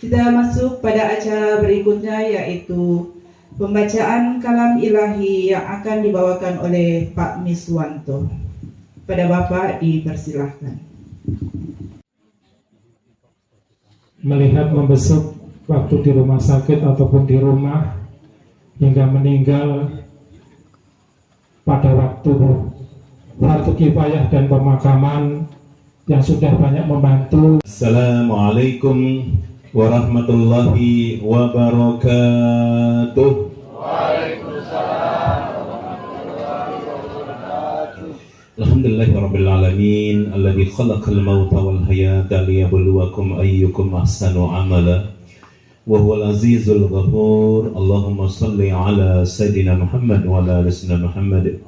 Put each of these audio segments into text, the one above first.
Kita masuk pada acara berikutnya, yaitu pembacaan kalam ilahi yang akan dibawakan oleh Pak Miswanto. Pada Bapak dipersilahkan. Melihat membesuk waktu di rumah sakit ataupun di rumah hingga meninggal pada waktu fardu kifayah dan pemakaman yang sudah banyak membantu. Assalamualaikum warahmatullahi wabarakatuh. Waalaikumsalam warahmatullahi wabarakatuh. Alhamdulillahirabbil alamin alladzi khalaqal mauta wal hayata liyabluwakum ayyukum ahsanu amala wa huwal azizul ghafur. Allahumma shalli ala sayidina Muhammad wa ala ali sayyidina Muhammad.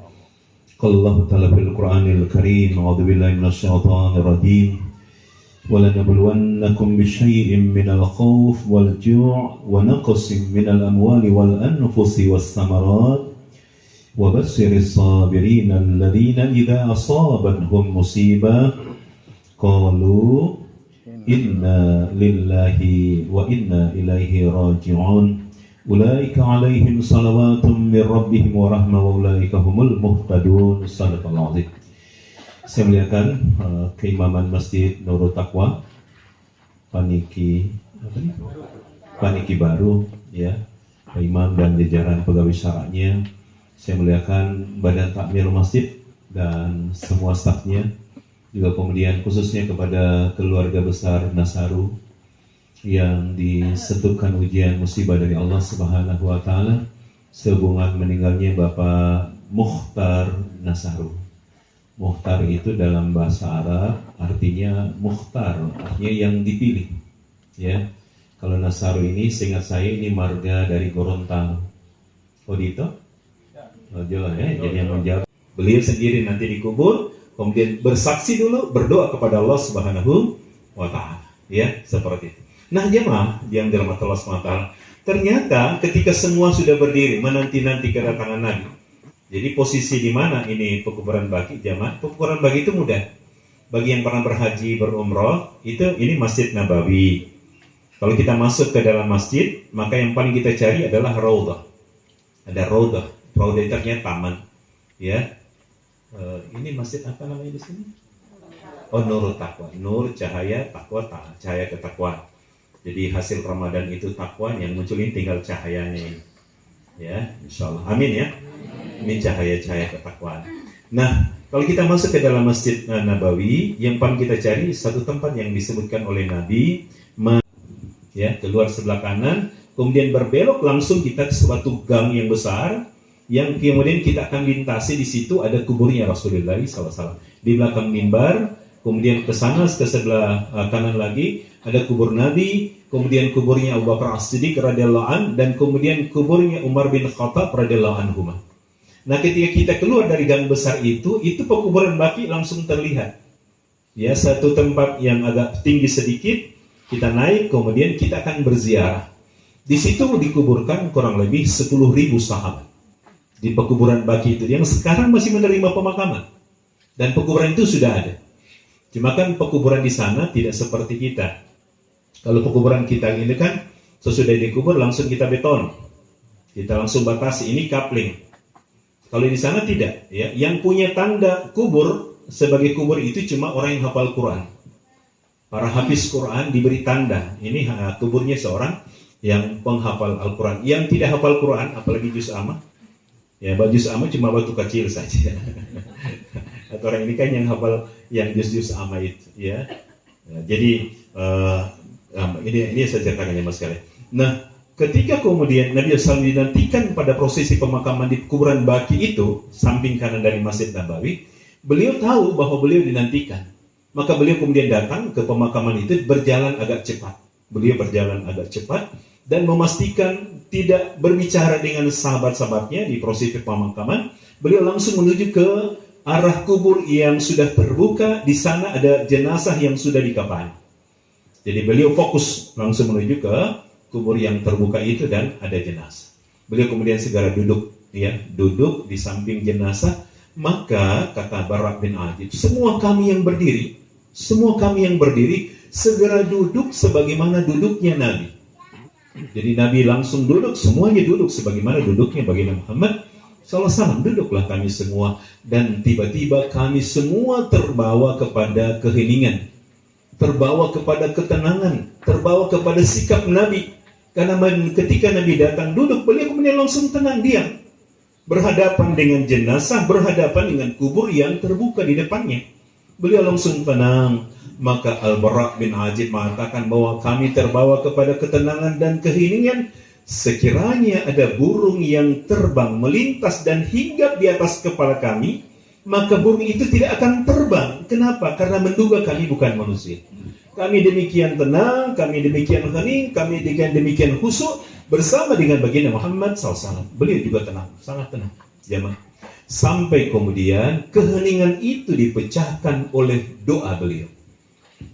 Qala Allah ta'ala fil Qur'anil Karim, a'udzu billahi minasyaitonir rajim. وَلَنَبْلُوَنَّكُمْ بِشَيْءٍ مِّنَ الْخَوْفِ وَالْجُوعِ وَنَقْصٍ مِّنَ الْأَمْوَالِ وَالْأَنفُسِ وَالثَّمَرَاتِ وَبَشِّرِ الصَّابِرِينَ الَّذِينَ إِذَا أَصَابَتْهُم مُّصِيبَةٌ قَالُوا إِنَّا لِلَّهِ وَإِنَّا إِلَيْهِ رَاجِعُونَ أُولَٰئِكَ عَلَيْهِمْ صَلَوَاتٌ مِّن رَّبِّهِمْ وَرَحْمَةٌ وَأُولَٰئِكَ هُمُ الْمُهْتَدُونَ. Shadaqallahu adzim. Saya melihatkan keimaman Masjid Nurul Taqwa Paniki baru, ya, imam dan jajaran pegawai syara'nya. Saya melihatkan badan takmir masjid dan semua stafnya, juga kemudian khususnya kepada keluarga besar Nasaru yang disentuhkan ujian musibah dari Allah Subhanahu wa Ta'ala sehubungan meninggalnya Bapak Mukhtar Nasaru. Mukhtar itu dalam bahasa Arab artinya mukhtar, artinya yang dipilih, ya. Kalau Nasaru ini, seingat saya ini marga dari Gorontalo. Oh dito? Oh jelas ya, jadi yang menjawab. Beliau sendiri nanti dikubur, kemudian bersaksi dulu, berdoa kepada Allah Subhanahu wa Ta'ala, ya, seperti itu. Nah jemaah yang dirahmati Allah Subhanahu wa Ta'ala, ternyata ketika semua sudah berdiri menanti-nanti kedatangan Nabi. Jadi posisi di mana ini pekuburan baki, jamaah? Pekuburan baki itu mudah. Bagi yang pernah berhaji, berumrah, ini Masjid Nabawi. Kalau kita masuk ke dalam masjid, maka yang paling kita cari adalah raudhah. Ada raudhah. Raudhah itu artinya taman. Ya. Ini masjid apa namanya di sini? Oh, Nurul Taqwa. Nur, cahaya, takwa, cahaya ketakwaan. Jadi hasil Ramadan itu takwa, yang muncul ini tinggal cahayanya ini. Ya, insyaallah. Amin ya. Ini cahaya-cahaya ketakwaan. Nah, kalau kita masuk ke dalam Masjid Nabawi, yang paling kita cari satu tempat yang disebutkan oleh Nabi, ya, keluar sebelah kanan, kemudian berbelok langsung kita ke suatu gang yang besar, yang kemudian kita akan lintasi. Di situ ada kuburnya Rasulullah SAW. Di belakang mimbar, kemudian ke sana ke sebelah kanan lagi ada kubur Nabi, kemudian kuburnya Abu Bakar As-Siddiq radhiyallahu an, dan kemudian kuburnya Umar bin Khattab radhiyallahu anhuma. Nah, ketika kita keluar dari gang besar itu pekuburan baki langsung terlihat. Ya, satu tempat yang agak tinggi sedikit, kita naik, kemudian kita akan berziarah. Di situ dikuburkan kurang lebih 10.000 sahabat. Di pekuburan baki itu, yang sekarang masih menerima pemakaman. Dan pekuburan itu sudah ada. Cuma kan pekuburan di sana tidak seperti kita. Kalau pekuburan kita ini kan, sesudah dikubur langsung kita beton. Kita langsung batasi, ini kapling. Kalau di sana tidak, ya. Yang punya tanda kubur sebagai kubur itu cuma orang yang hafal Quran. Para hafiz Quran diberi tanda. Ini kuburnya seorang yang penghafal Al-Quran. Yang tidak hafal Quran, apalagi juz amma, ya, juz amma cuma batu kecil saja. Atau orang ini kan yang hafal yang juz amma itu, ya. Jadi ini saya ceritakan ya Mas sekalian. Nah, ketika kemudian Nabi SAW dinantikan pada prosesi pemakaman di kuburan baki itu, samping kanan dari Masjid Nabawi, beliau tahu bahwa beliau dinantikan. Maka beliau kemudian datang ke pemakaman itu berjalan agak cepat. Beliau berjalan agak cepat dan memastikan tidak berbicara dengan sahabat-sahabatnya di prosesi pemakaman. Beliau langsung menuju ke arah kubur yang sudah terbuka. Di sana ada jenazah yang sudah dikafani. Jadi beliau fokus langsung menuju ke kubur yang terbuka itu dan ada jenazah. Beliau kemudian segera duduk di samping jenazah. Maka kata Bara bin Azib, semua kami yang berdiri segera duduk sebagaimana duduknya Nabi. Jadi Nabi langsung duduk, semuanya duduk sebagaimana duduknya baginda Muhammad SAW. Duduklah kami semua, dan tiba-tiba kami semua terbawa kepada keheningan, terbawa kepada ketenangan, terbawa kepada sikap Nabi. Karena ketika Nabi datang duduk, beliau kemudian langsung tenang, diam, berhadapan dengan jenazah, berhadapan dengan kubur yang terbuka di depannya. Beliau langsung tenang. Maka Al-Bara' bin Azib mengatakan bahwa kami terbawa kepada ketenangan dan keheningan sekiranya ada burung yang terbang melintas dan hinggap di atas kepala kami, maka burung itu tidak akan terbang. Kenapa? Karena menduga kami bukan manusia. Kami demikian tenang, kami demikian hening, kami demikian khusyuk bersama dengan baginda Muhammad SAW. Beliau juga tenang, sangat tenang, jamaah. Sampai kemudian keheningan itu dipecahkan oleh doa beliau.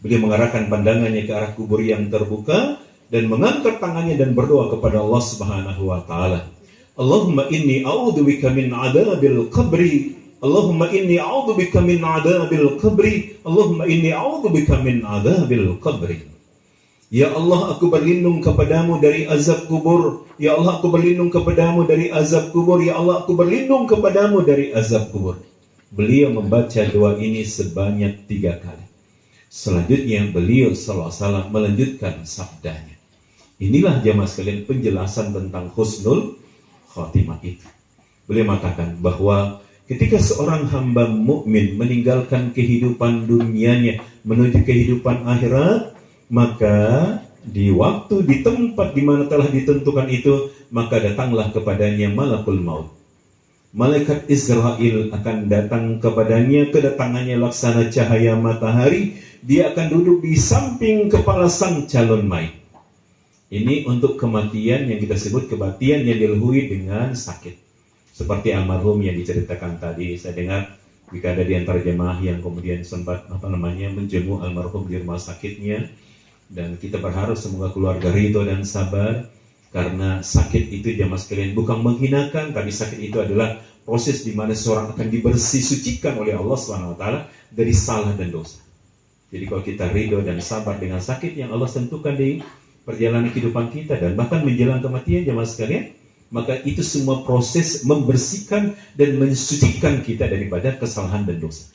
Beliau mengarahkan pandangannya ke arah kubur yang terbuka dan mengangkat tangannya dan berdoa kepada Allah Subhanahu wa taala. Allahumma inni a'udzubika min 'adzabil qabri. Allahumma inni a'udzubika min 'adzabil qabri. Allahumma inni a'udzubika min 'adzabil qabri. Ya Allah, aku berlindung kepadamu dari azab kubur. Ya Allah, aku berlindung kepadamu dari azab kubur. Ya Allah, aku berlindung kepadamu dari azab kubur. Beliau membaca doa ini sebanyak 3 kali. Selanjutnya beliau SAW melanjutkan sabdanya. Inilah jamaah sekalian penjelasan tentang husnul khotimah itu. Beliau mengatakan bahwa ketika seorang hamba mukmin meninggalkan kehidupan dunianya menuju kehidupan akhirat, maka di waktu, di tempat di mana telah ditentukan itu, maka datanglah kepadanya malakul maut. Malaikat Israel akan datang kepadanya, kedatangannya laksana cahaya matahari. Dia akan duduk di samping kepala sang calon mayit. Ini untuk kematian yang kita sebut kematian yang dilahului dengan sakit. Seperti almarhum yang diceritakan tadi. Saya dengar jika ada di antara jemaah yang kemudian sempat menjenguk almarhum di rumah sakitnya, dan kita berharap semoga keluarga ridho dan sabar, karena sakit itu jemaah sekalian bukan menghinakan, tapi sakit itu adalah proses di mana seorang akan dibersih-sucikan oleh Allah SWT dari salah dan dosa. Jadi kalau kita ridho dan sabar dengan sakit yang Allah tentukan di perjalanan kehidupan kita dan bahkan menjelang kematian jemaah sekalian, maka itu semua proses membersihkan dan mensucikan kita daripada kesalahan dan dosa.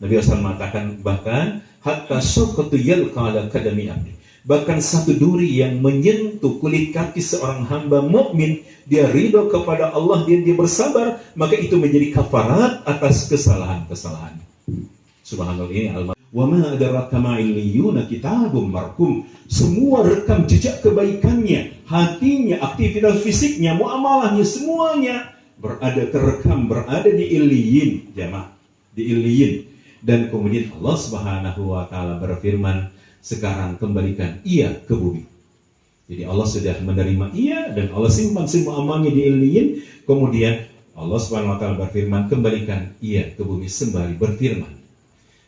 Nabi SAW mengatakan bahkan hatta syauqatu yalqa ala qadami abdi. Bahkan satu duri yang menyentuh kulit kaki seorang hamba mukmin, dia ridho kepada Allah, dia bersabar, maka itu menjadi kafarat atas kesalahan-kesalahan. Subhanallah, ini wa ma adraka ma illiyuna kitabum marqum. Semua rekam jejak kebaikannya, hatinya, aktivitas fisiknya, muamalahnya, semuanya terekam, berada di illiyin, jamaah, di illiyin. Dan kemudian Allah Subhanahu wa taala berfirman, sekarang kembalikan ia ke bumi. Jadi Allah sudah menerima ia dan Allah simpan semua amalnya di illiyin. Kemudian Allah Subhanahu wa taala berfirman, kembalikan ia ke bumi sembari berfirman,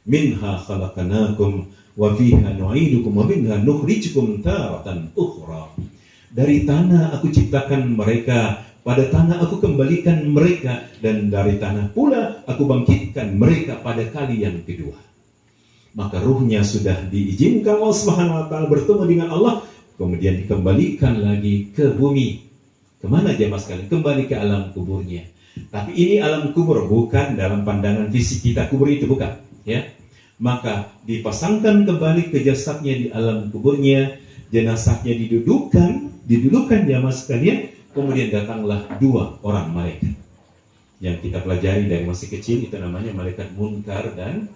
minha khalaqnakum wa fiha nu'idukum wa minha nukhrijukum taratan ukhra. Dari tanah aku ciptakan mereka, pada tanah aku kembalikan mereka, dan dari tanah pula aku bangkitkan mereka pada kali yang kedua. Maka ruhnya sudah diizinkan Allah Subhanahu wa taala bertemu dengan Allah, kemudian dikembalikan lagi ke bumi. Kemana jemaah sekalian? Kembali ke alam kuburnya. Tapi ini alam kubur bukan dalam pandangan fisik kita, kubur itu bukan, ya. Maka dipasangkan kembali ke jasadnya di alam kuburnya, jenazahnya didudukan jamaah sekalian, kemudian datanglah 2 orang malaikat yang kita pelajari dari masih kecil, itu namanya malaikat Munkar dan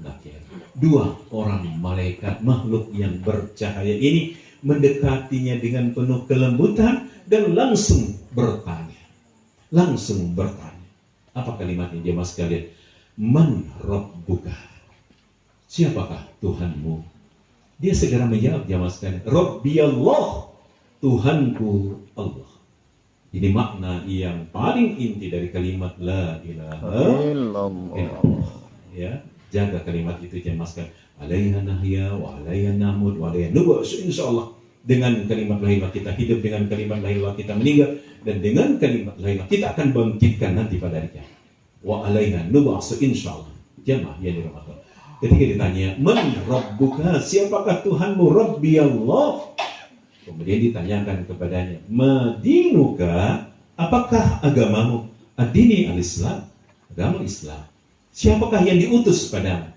Nakir. 2 orang malaikat makhluk yang bercahaya ini mendekatinya dengan penuh kelembutan dan langsung bertanya. Apa kalimatnya jemaah sekalian? Man rabbuka? Siapakah Tuhanmu? Dia segera menjawab jamaah sekalian, Rabbi Allah, Tuhanku Allah. Ini makna yang paling inti dari kalimat la ilaha illallah. Ya, jaga kalimat itu jamaah sekalian. Alaiha nahya wa alaiha namut wa alaiha nub'ats insyaallah. Dengan kalimat la ilaha kita hidup, dengan kalimat la ilaha kita meninggal, dan dengan kalimat la ilaha kita akan bangkitkan nanti pada hari kiamat. Wa alaiha nub'ats insyaallah. Jamaah yang dirahmati. Ketika ditanya, "Man rabbuka?" Siapakah Tuhanmu? "Rabbi Allah." Kemudian ditanyakan kepadanya, "Madinuka?" Apakah agamamu? "Ad-dini al-Islam." Agama Islam. Siapakah yang diutus padamu?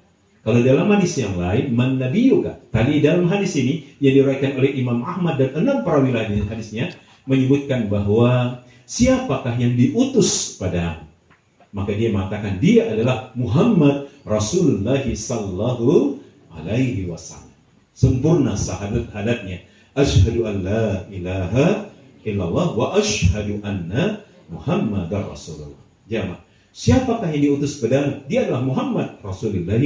Kalau dalam hadis yang lain, "Man nabiyuka?" Tadi dalam hadis ini yang diriwayatkan oleh Imam Ahmad dan 6 perawi lain hadisnya menyebutkan bahwa siapakah yang diutus padamu? Maka dia mengatakan dia adalah Muhammad Rasulullah sallallahu alaihi wasallam. Sempurna syahadatnya. Asyhadu an la ilaha illallah wa asyhadu anna Muhammadar Rasulullah. Jamaah, siapakah yang diutus padamu? Dia adalah Muhammad Rasulullah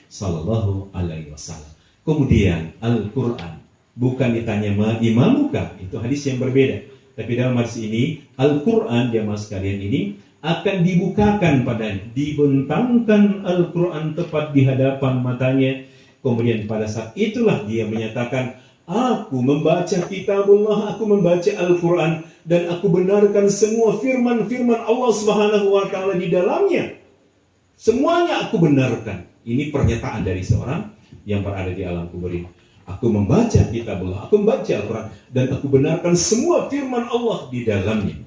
sallallahu alaihi wasallam. Kemudian Al-Qur'an, bukan ditanya ma imamuka, itu hadis yang berbeda. Tapi dalam hadis ini Al-Qur'an jamaah sekalian ini akan dibukakan padanya, dibentangkan Al-Quran tepat di hadapan matanya. Kemudian pada saat itulah dia menyatakan, "Aku membaca kitabullah, aku membaca Al-Quran, dan aku benarkan semua firman-firman Allah Subhanahu wa Ta'ala di dalamnya. Semuanya aku benarkan." Ini pernyataan dari seorang yang berada di alam kubur ini. Aku membaca kitabullah, aku membaca Al-Quran, dan aku benarkan semua firman Allah di dalamnya.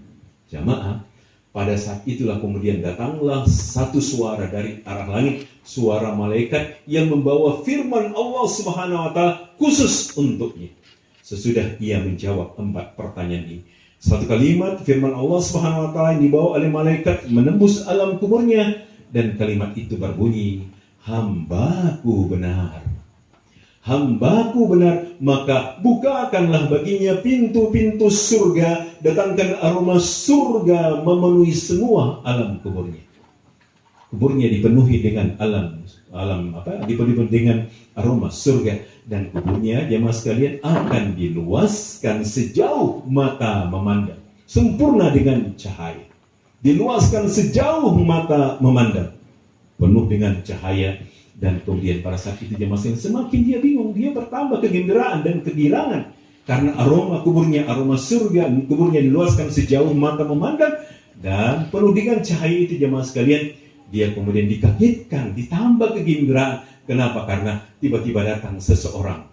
Jamaah, pada saat itulah kemudian datanglah satu suara dari arah langit, suara malaikat yang membawa firman Allah Subhanahu wa Ta'ala khusus untuknya. Sesudah ia menjawab 4 pertanyaan ini, satu kalimat firman Allah Subhanahu wa Ta'ala yang dibawa oleh malaikat menembus alam kuburnya, dan kalimat itu berbunyi, "Hambaku benar. Hambaku benar, maka bukakanlah baginya pintu-pintu surga, datangkan aroma surga memenuhi semua alam kuburnya." Kuburnya dipenuhi dengan dipenuhi dengan aroma surga, dan kuburnya jemaah sekalian akan diluaskan sejauh mata memandang, sempurna dengan cahaya. Diluaskan sejauh mata memandang, penuh dengan cahaya. Dan kemudian pada saat itu jemaah sekalian semakin dia bingung, dia bertambah kegembiraan dan kegirangan karena aroma kuburnya, aroma surga kuburnya diluaskan sejauh mata memandang dan penuh dengan cahaya itu jemaah sekalian. Dia kemudian dikagetkan, ditambah kegembiraan. Kenapa? Karena tiba-tiba datang seseorang.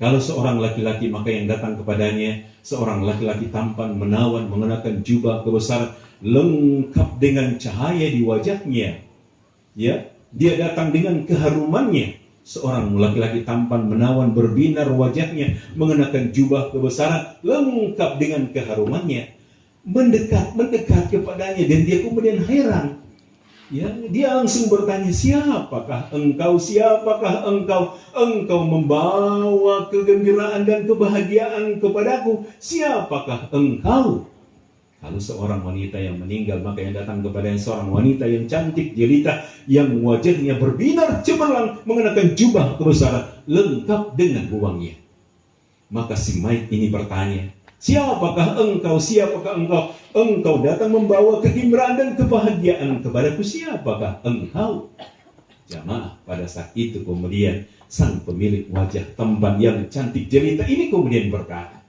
Kalau seorang laki-laki, maka yang datang kepadanya seorang laki-laki tampan, menawan, mengenakan jubah kebesaran, lengkap dengan cahaya di wajahnya. Ya, dia datang dengan keharumannya. Seorang laki-laki tampan, menawan, berbinar wajahnya, mengenakan jubah kebesaran, lengkap dengan keharumannya. Mendekat kepadanya, dan dia kemudian heran. Ya, dia langsung bertanya, "Siapakah engkau? Siapakah engkau? Engkau membawa kegembiraan dan kebahagiaan kepadaku. Siapakah engkau?" Kalau seorang wanita yang meninggal, maka yang datang kepadanya seorang wanita yang cantik jelita, yang wajahnya berbinar cemerlang, mengenakan jubah kebesaran, lengkap dengan uangnya. Maka si mayit ini bertanya, "Siapakah engkau? Siapakah engkau? Engkau datang membawa kegembiraan dan kebahagiaan kepadaku. Siapakah engkau?" Jamaah, pada saat itu kemudian sang pemilik wajah tampan yang cantik jelita ini kemudian berkata,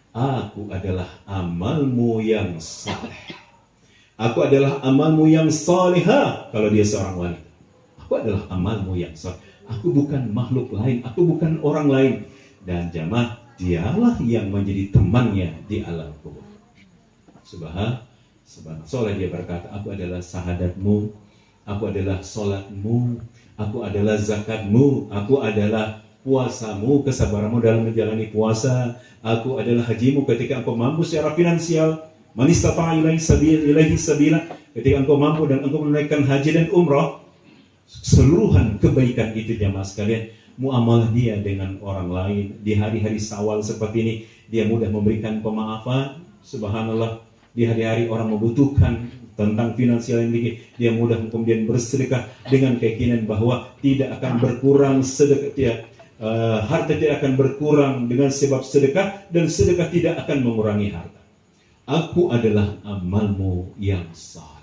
Aku adalah amalmu yang saleh. Aku adalah amalmu yang salihah." Kalau dia seorang wanita, aku adalah amalmu yang saleh. Aku bukan makhluk lain, aku bukan orang lain. Dan jamaah, dialah yang menjadi temannya di alam kubur. Subhanallah, soalnya dia berkata, "Aku adalah syahadatmu, aku adalah solatmu, aku adalah zakatmu, aku adalah puasamu, kesabaranmu dalam menjalani puasa, aku adalah hajimu ketika engkau mampu secara finansial, man istata'a ilaihi sabila, ketika engkau mampu dan engkau menunaikan haji dan umrah." Seluruhan kebaikan itu jamaah sekalian, muamalah dia dengan orang lain di hari-hari Syawal seperti ini, dia mudah memberikan pemaafan. Subhanallah, di hari-hari orang membutuhkan tentang finansial yang tinggi, dia mudah kemudian bersedekah dengan keyakinan bahwa tidak akan berkurang sedekah, harta tidak akan berkurang dengan sebab sedekah, dan sedekah tidak akan mengurangi harta. Aku adalah amalmu yang sah.